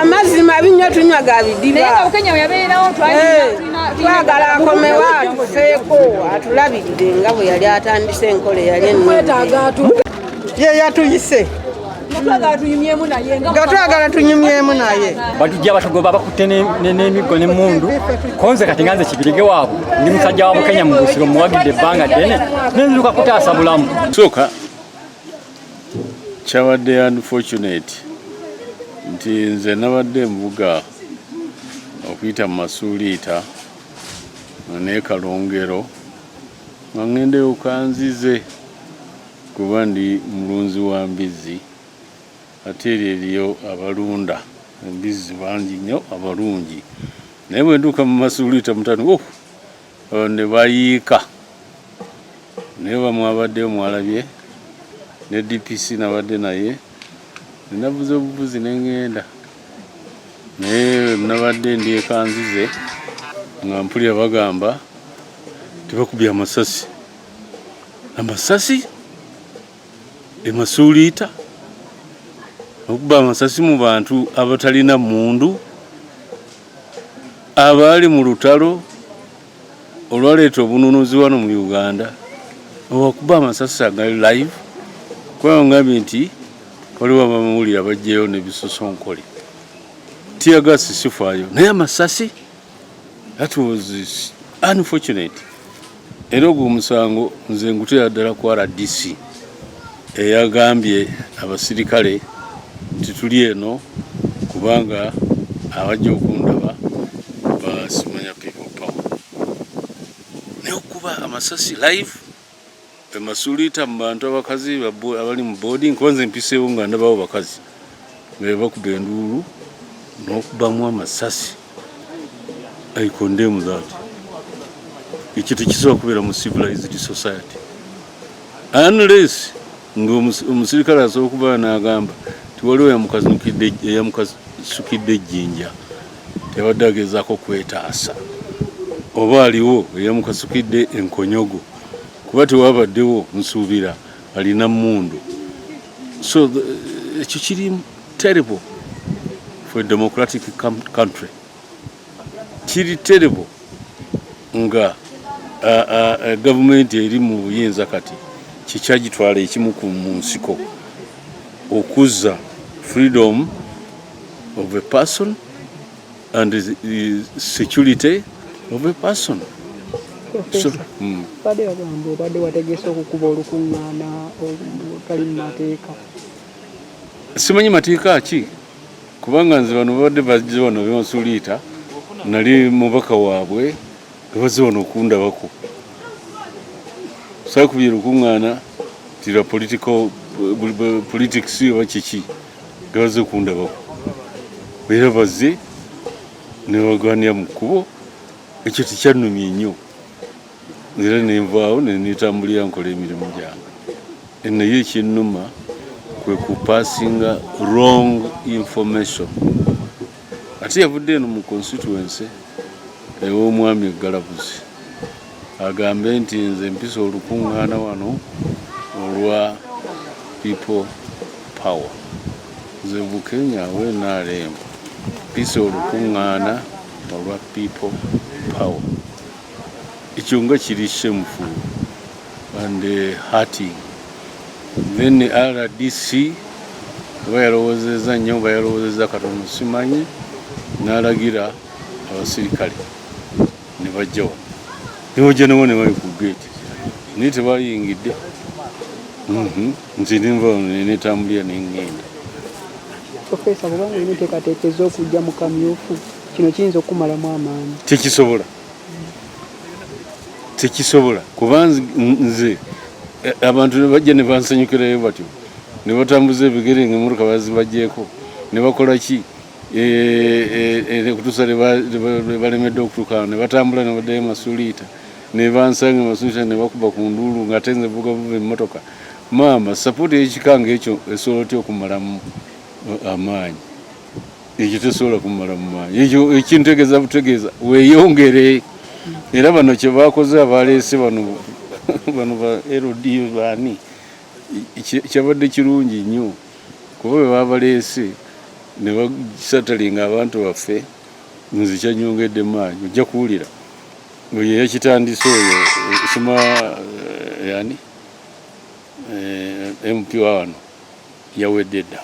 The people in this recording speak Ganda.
amazzi mabi nnyo tunywa ga bidiba twagala akomewo atufeeko atulabirire nga bwe yali atandise enkola yali ye yatuyise nga twagala tunyumyemu naye batujja batugoba bakutte n'emiggo n'emmundu konze kati nganze kibirige waabwe ndi musajja wa Bukenya mu Busiro muwagidde ebbanga ddene nenziruka kutaasa bulamu soka kyabadde unfortunate nti nze nabadde mbuga okuyita mu Masuuliita ne Kalongero nga ŋŋendeyo kanzize kuba ndi mulunzi wa mbizzi ate eriyo abalunda embizzi bangi nnyo abalungi naye bwe nduuka mu Masuuliita mutani ne bayiika naye bamwabaddeyo mwalabye ne DPC nabadde naye ninavuze obuvuzi n'engenda naye nabadde ndyekanzize nga mpulira bagamba tebakubye amasasi e Masuuliita okuba amasasi mu bantu abatalina mmundu abaali mu lutalo olwaleeta obununuzi wano mu Uganda okuba amasasi agali live kwa ngambye nti waliwo abamawulire abajjayo n'ebisosonkole tiyagasi sifaayo naye amasasi that was unfortunate era ogwo omusango nze ngutera ddala ku RDC eyagambye abasirikale nti tuli eno kubanga abajja okundaba basimanya people power naye okuba amasasi live e Masuuliita mu bantu abakazi abali mu boarding kwanze mpiseewo nga ndabawo bakazi nga bakuba enduulu n'okubamu amasasi I condemn that ekyo tekisobola kubeera mu civilized society unless nga omusirikale asobola okuba n'agamba tiwaliwo eyamukasukidde ejjinja tebadde agezaako kwetaasa oba aliwo eyamukasukidde enkonyogo kuba tewabaddewo nsuubira alina mmundu so ekyo kiri terrible for a democratic country kiri terrible nga gavumenti eri mu buyinza kati kikyagitwala ekimu ku mu nsiko okuzza freedom of a person and the security of a person. Bade bagamba obadde wategeesa okukuba olukuŋŋaana olutali mu mateeka. Simanyi mateeka ki kubanga nze bano babadde bajje wano be Masuuliita nali mubaka waabwe bazze wano okundabako saakubye olukuŋŋaana tira politics oba kiki gabaze okundabako era bazze ne baganira mu kkubo ekyo tekyannumye nnyo era nenvaawo nenetambulira nkola emirimu gyange naye ekinnuma kwe kupassinga wrong information ate yavudde eno mu constituency ew'omwami Galabuzi agambe nti nze mpisa olukuŋŋaana wano olwa people power nze Bukenya NRM mpisa olukuŋŋaana olwa people power ekyo nga kiri shameful and hurting. Then the RDC bayalowoozezza nnyo bayalowoozezza katono simanyi n'alagira abasirikale ne bajja wano ne bajja nawo ne bali ku geeti naye tebayingidde nze nenva netambulira neŋŋenda. Profesa kubanga olina enteekateekeza okujja mu kamyufu kino kiyinza okumalamu amaanyi. Tekisobola kuba nze abantu ne bajja ne bansanyukirayo batyo ne batambuza ebigere ng'emmotoka bazibajjeeko ne bakola ki kutuusa balemedde okutuuka ne batambula ne baddayo Masuuliita ne bansanga Masuuliita ne bakuba ku nduulu ng'ate nze vuga emmotoka. Maama sapooti y'ekika ng'ekyo esobola otya okumalamu amaanyi? Ekyo tesobola kumalamu maanyi. Ekyo ekintegeeza butegeeza weeyongere. Era bano kye baakoze abaleese bano ba LD baani kyabadde kirungi nnyo kuba bwe babaleese ne basatalinga abantu baffe nzi kyanyongedde maanyi ojja kuwulira ye yakitandise oyo sima yani MP wano yawedde dda